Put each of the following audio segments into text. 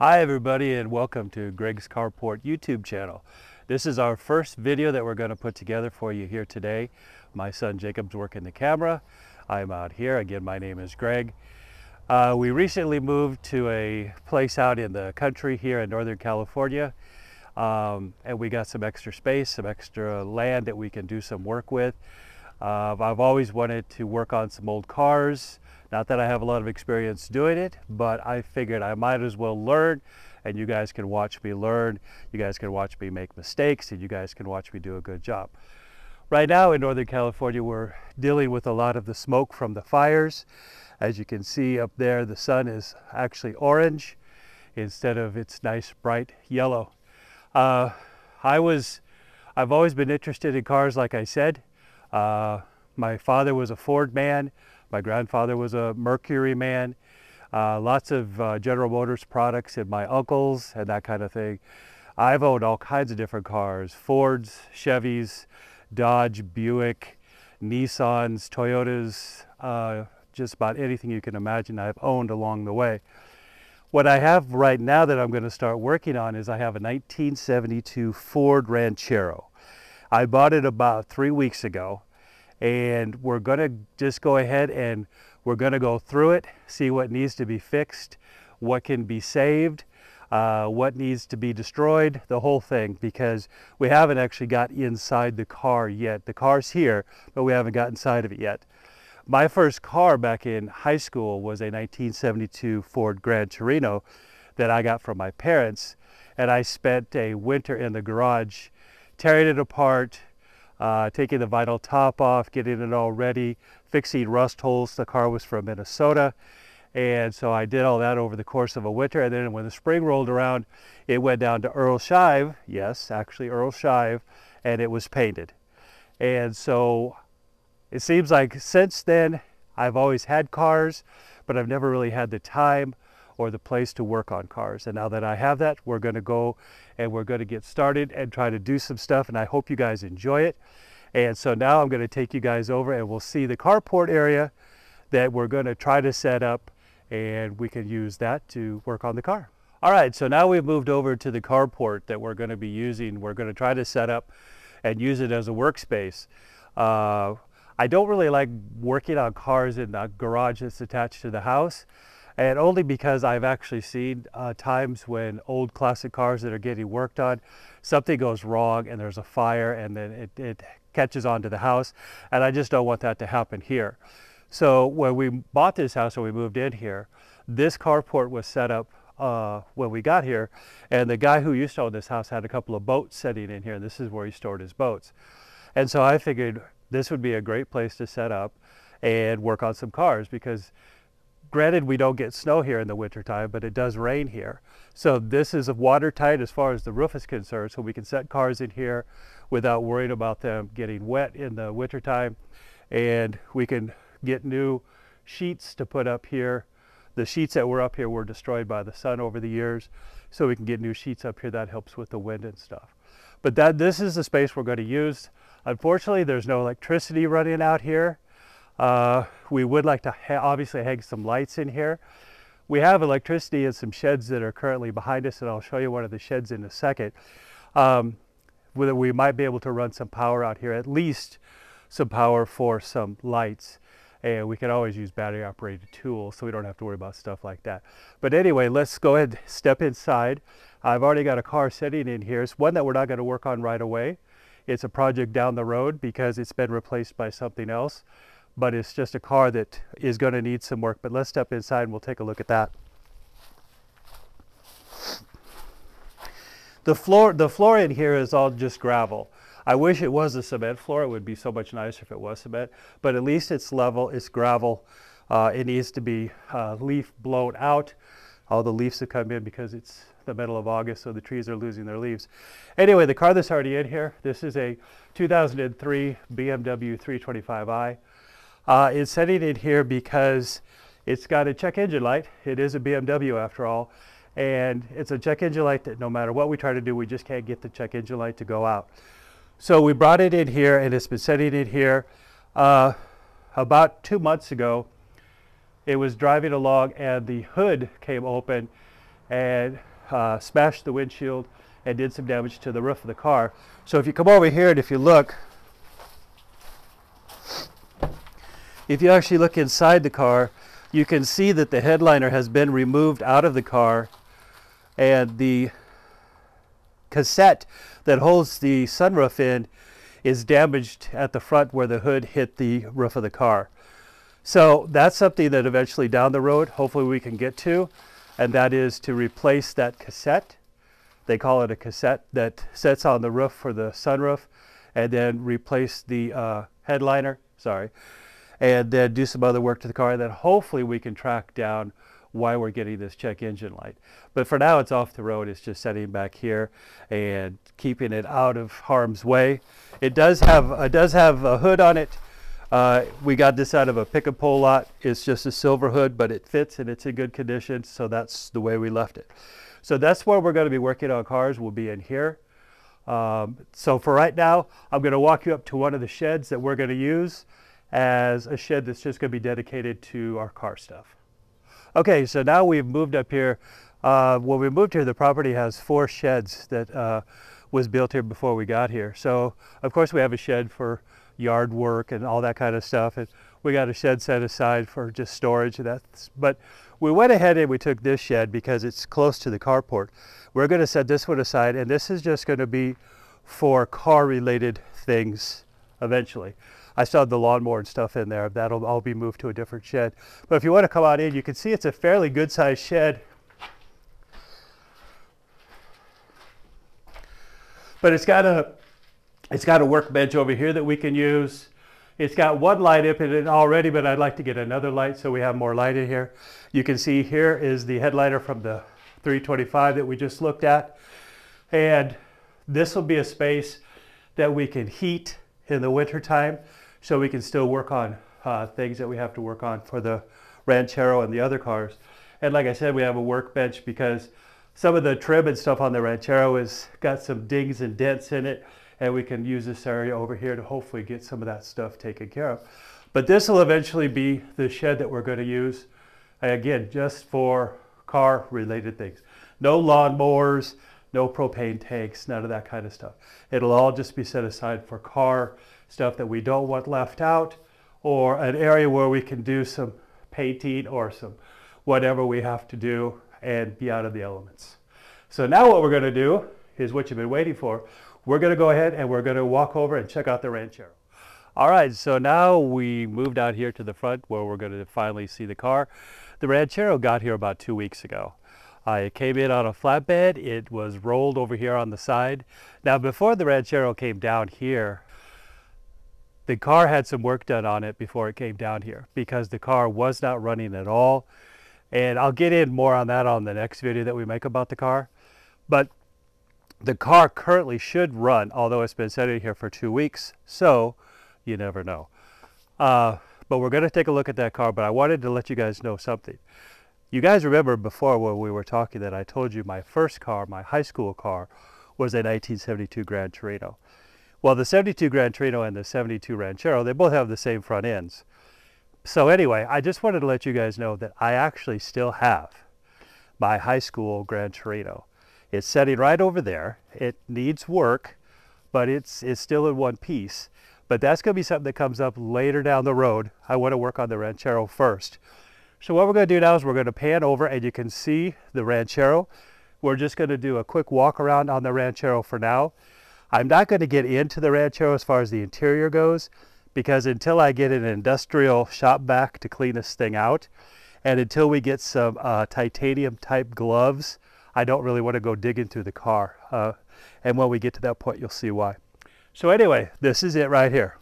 Hi everybody, and welcome to Greg's Carport YouTube channel. This is our first video that we're going to put together for you here today. My son Jacob's working the camera. I'm out here. Again, my name is Greg. We recently moved to a place out in the country here in Northern California. And we got some extra space, some extra land that we can do some work with. I've always wanted to work on some old cars. Not that I have a lot of experience doing it, but I figured I might as well learn, and you guys can watch me learn. You guys can watch me make mistakes, and you guys can watch me do a good job. Right now in Northern California, we're dealing with a lot of the smoke from the fires. As you can see up there, the sun is actually orange instead of its nice bright yellow. I've always been interested in cars, like I said. My father was a Ford man. My grandfather was a Mercury man. Lots of General Motors products and my uncles and that kind of thing. I've owned all kinds of different cars: Fords, Chevys, Dodge, Buick, Nissans, Toyotas, just about anything you can imagine I've owned along the way. What I have right now that I'm going to start working on is I have a 1972 Ford Ranchero. I bought it about 3 weeks ago. And we're going to just go ahead and we're going to go through it, see what needs to be fixed, what can be saved, what needs to be destroyed, the whole thing, because we haven't actually got inside the car yet. The car's here, but we haven't got inside of it yet. My first car back in high school was a 1972 Ford Gran Torino that I got from my parents, and I spent a winter in the garage tearing it apart, taking the vinyl top off, getting it all ready, fixing rust holes. The car was from Minnesota, and so I did all that over the course of a winter. And then when the spring rolled around, it went down to Earl Shive, yes, actually Earl Shive, and it was painted. And so it seems like since then I've always had cars, but I've never really had the time or the place to work on cars. And now that I have that, we're going to go and we're going to get started and try to do some stuff, and I hope you guys enjoy it. And so now I'm going to take you guys over and we'll see the carport area that we're going to try to set up, and we can use that to work on the car. All right, so now we've moved over to the carport that we're going to be using. We're going to try to set up and use it as a workspace. I don't really like working on cars in the garage that's attached to the house. And only because I've actually seen times when old classic cars that are getting worked on, something goes wrong and there's a fire, and then it catches onto the house, and I just don't want that to happen here. So when we bought this house and we moved in here, this carport was set up when we got here, and the guy who used to own this house had a couple of boats sitting in here, and this is where he stored his boats. And so I figured this would be a great place to set up and work on some cars, because granted, we don't get snow here in the wintertime, but it does rain here. So this is watertight as far as the roof is concerned, so we can set cars in here without worrying about them getting wet in the wintertime. And we can get new sheets to put up here. The sheets that were up here were destroyed by the sun over the years, so we can get new sheets up here. That helps with the wind and stuff. But this is the space we're going to use. Unfortunately, there's no electricity running out here. We would like to obviously hang some lights in here. We have electricity in some sheds that are currently behind us, and I'll show you one of the sheds in a second. Whether we might be able to run some power out here, at least some power for some lights. And we can always use battery operated tools, so we don't have to worry about stuff like that. But anyway, let's go ahead and step inside. I've already got a car sitting in here. It's one that we're not going to work on right away. It's a project down the road because it's been replaced by something else. But it's just a car that is going to need some work. But let's step inside and we'll take a look at that. The floor in here is all just gravel. I wish it was a cement floor. It would be so much nicer if it was cement. But at least it's level, it's gravel. It needs to be leaf blown out. All the leaves have come in because it's the middle of August, so the trees are losing their leaves. Anyway, the car that's already in here, this is a 2003 BMW 325i. It's sitting in here because it's got a check engine light. It is a BMW after all, and it's a check engine light that no matter what we try to do, we just can't get the check engine light to go out. So we brought it in here, and it's been sitting in here. About 2 months ago, it was driving along and the hood came open and smashed the windshield and did some damage to the roof of the car. So if you come over here and if you look, if you actually look inside the car, you can see that the headliner has been removed out of the car, and the cassette that holds the sunroof in is damaged at the front where the hood hit the roof of the car. So that's something that eventually down the road, hopefully we can get to, and that is to replace that cassette. They call it a cassette that sits on the roof for the sunroof, and then replace the headliner, and then do some other work to the car, and then hopefully we can track down why we're getting this check engine light. But for now, it's off the road. It's just setting back here and keeping it out of harm's way. It does have a hood on it. We got this out of a pick and pull lot. It's just a silver hood, but it fits and it's in good condition, so that's the way we left it. So that's where we're going to be working on cars. We'll be in here. So for right now, I'm going to walk you up to one of the sheds that we're going to use as a shed that's just going to be dedicated to our car stuff. Okay, so now we've moved up here. When we moved here, the property has 4 sheds that was built here before we got here. So of course we have a shed for yard work and all that kind of stuff, and we got a shed set aside for just storage. But we went ahead and we took this shed because it's close to the carport. We're going to set this one aside, and this is just going to be for car related things eventually. I still have the lawnmower and stuff in there. That'll all be moved to a different shed. But if you want to come on in, you can see it's a fairly good sized shed. But it's got a workbench over here that we can use. It's got one light up in it already, but I'd like to get another light so we have more light in here. You can see here is the headliner from the 325 that we just looked at. And this will be a space that we can heat in the winter time, so we can still work on things that we have to work on for the Ranchero and the other cars. And like I said, we have a workbench because some of the trim and stuff on the Ranchero has got some dings and dents in it, and we can use this area over here to hopefully get some of that stuff taken care of. But this will eventually be the shed that we're going to use, again, just for car related things. No lawnmowers, no propane tanks, none of that kind of stuff. It'll all just be set aside for car stuff that we don't want left out, or an area where we can do some painting or some whatever we have to do and be out of the elements. So now what we're going to do is what you've been waiting for. We're going to go ahead and we're going to walk over and check out the Ranchero. All right, so now we moved out here to the front where we're going to finally see the car. The Ranchero got here about 2 weeks ago. It came in on a flatbed. It was rolled over here on the side. Now before the Ranchero came down here, the car had some work done on it before it came down here because the car was not running at all. And I'll get in more on that on the next video that we make about the car. But the car currently should run, although it's been sitting here for 2 weeks, so you never know. But we're going to take a look at that car, but I wanted to let you guys know something. You guys remember before when we were talking that I told you my first car, my high school car, was a 1972 Gran Torino. Well, the 72 Gran Torino and the 72 Ranchero, they both have the same front ends. So anyway, I just wanted to let you guys know that I actually still have my high school Gran Torino. It's sitting right over there. It needs work, but it's still in one piece. But that's going to be something that comes up later down the road. I want to work on the Ranchero first. So what we're going to do now is we're going to pan over and you can see the Ranchero. We're just going to do a quick walk around on the Ranchero for now. I'm not going to get into the Ranchero as far as the interior goes, because until I get an industrial shop vac to clean this thing out, and until we get some titanium type gloves, I don't really want to go digging through the car. And when we get to that point, you'll see why. So anyway, this is it right here.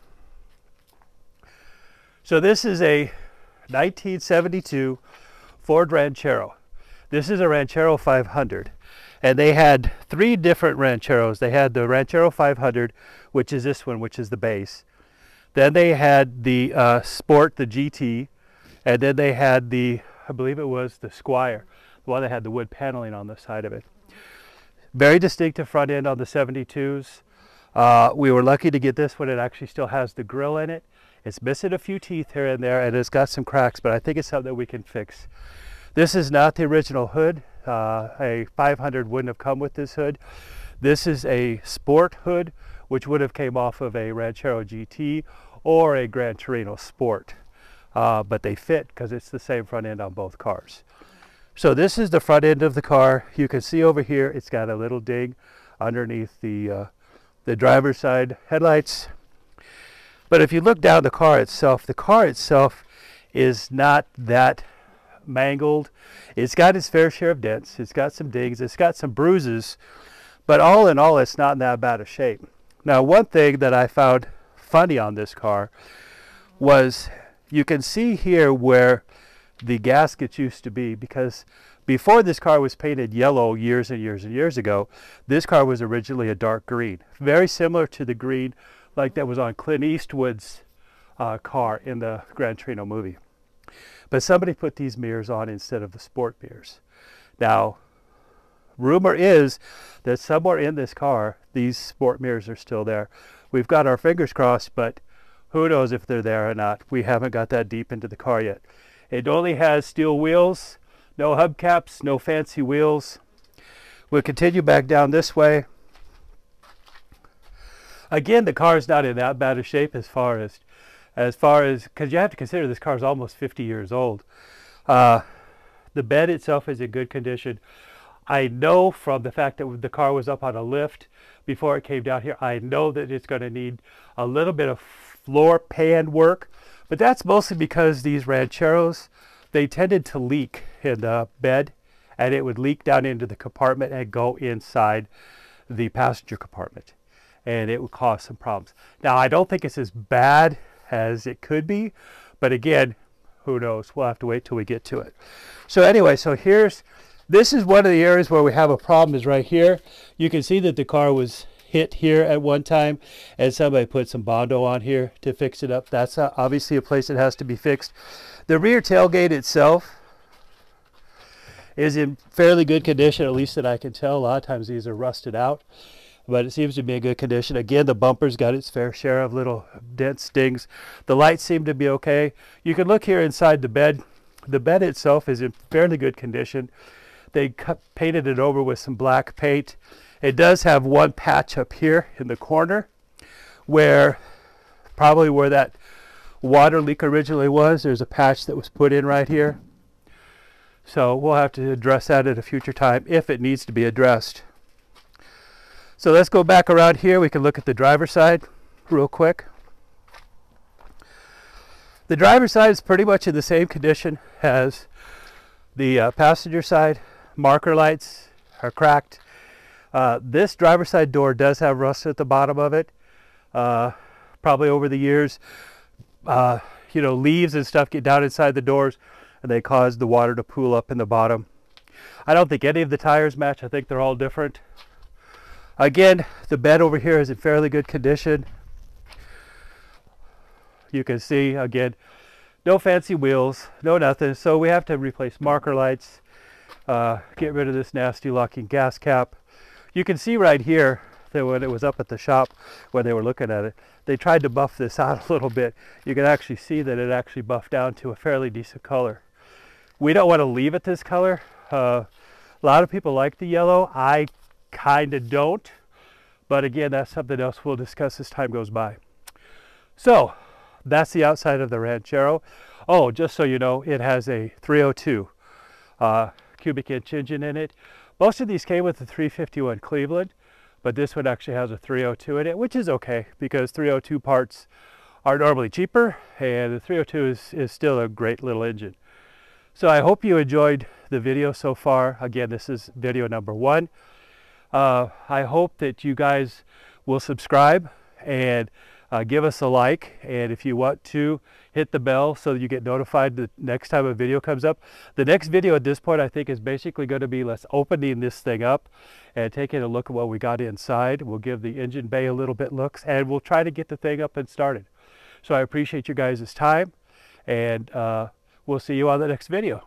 So this is a 1972 Ford Ranchero. This is a Ranchero 500. And they had 3 different Rancheros. They had the Ranchero 500, which is this one, which is the base. Then they had the Sport, the GT. And then they had the, I believe it was the Squire, the one that had the wood paneling on the side of it. Very distinctive front end on the 72s. We were lucky to get this one. It actually still has the grill in it. It's missing a few teeth here and there, and it's got some cracks, but I think it's something that we can fix. This is not the original hood. A 500 wouldn't have come with this hood. This is a sport hood, which would have came off of a Ranchero GT or a Gran Torino Sport. But they fit because it's the same front end on both cars. So this is the front end of the car. You can see over here it's got a little ding underneath the driver's side headlights. But if you look down the car itself is not that mangled. It's got its fair share of dents. It's got some dings. It's got some bruises. But all in all, it's not in that bad of shape. Now, one thing that I found funny on this car was you can see here where the gaskets used to be, because before this car was painted yellow years and years and years ago, this car was originally a dark green, very similar to the green like that was on Clint Eastwood's car in the Gran Torino movie. But somebody put these mirrors on instead of the sport mirrors. Now, rumor is that somewhere in this car, these sport mirrors are still there. We've got our fingers crossed, but who knows if they're there or not. We haven't got that deep into the car yet. It only has steel wheels, no hubcaps, no fancy wheels. We'll continue back down this way. Again, the car is not in that bad of shape as far as, because you have to consider this car is almost 50 years old. The bed itself is in good condition. I know from the fact that the car was up on a lift before it came down here, I know that it's going to need a little bit of floor pan work, but that's mostly because these Rancheros, they tended to leak in the bed, and it would leak down into the compartment and go inside the passenger compartment, and it would cause some problems. Now, I don't think it's as bad as it could be, but again, who knows? We'll have to wait till we get to it. So anyway, this is one of the areas where we have a problem, is right here. You can see that the car was hit here at one time, and somebody put some Bondo on here to fix it up. That's obviously a place that has to be fixed. The rear tailgate itself is in fairly good condition, at least that I can tell. A lot of times these are rusted out, but it seems to be in good condition. Again, the bumper's got its fair share of little dents, stings. The lights seem to be okay. You can look here inside the bed. The bed itself is in fairly good condition. They painted it over with some black paint. It does have one patch up here in the corner probably where that water leak originally was. There's a patch that was put in right here. So we'll have to address that at a future time if it needs to be addressed. So let's go back around here. We can look at the driver's side real quick. The driver's side is pretty much in the same condition as the passenger side. Marker lights are cracked. This driver's side door does have rust at the bottom of it. Probably over the years, leaves and stuff get down inside the doors, and they cause the water to pool up in the bottom. I don't think any of the tires match. I think they're all different. Again, the bed over here is in fairly good condition. You can see, again, no fancy wheels, no nothing. So we have to replace marker lights, get rid of this nasty locking gas cap. You can see right here that when it was up at the shop, when they were looking at it, they tried to buff this out a little bit. You can actually see that it actually buffed down to a fairly decent color. We don't want to leave it this color. A lot of people like the yellow. I kind of don't. But again, that's something else we'll discuss as time goes by. So that's the outside of the Ranchero. Oh, just so you know, it has a 302 cubic inch engine in it. Most of these came with the 351 Cleveland, but this one actually has a 302 in it, which is okay because 302 parts are normally cheaper, and the 302 is still a great little engine. So I hope you enjoyed the video so far. Again, this is video number 1. I hope that you guys will subscribe and give us a like, and if you want to, hit the bell so that you get notified the next time a video comes up. The next video at this point, I think, is basically going to be us opening this thing up and taking a look at what we got inside. We'll give the engine bay a little bit looks, and we'll try to get the thing up and started. So I appreciate you guys' time, and we'll see you on the next video.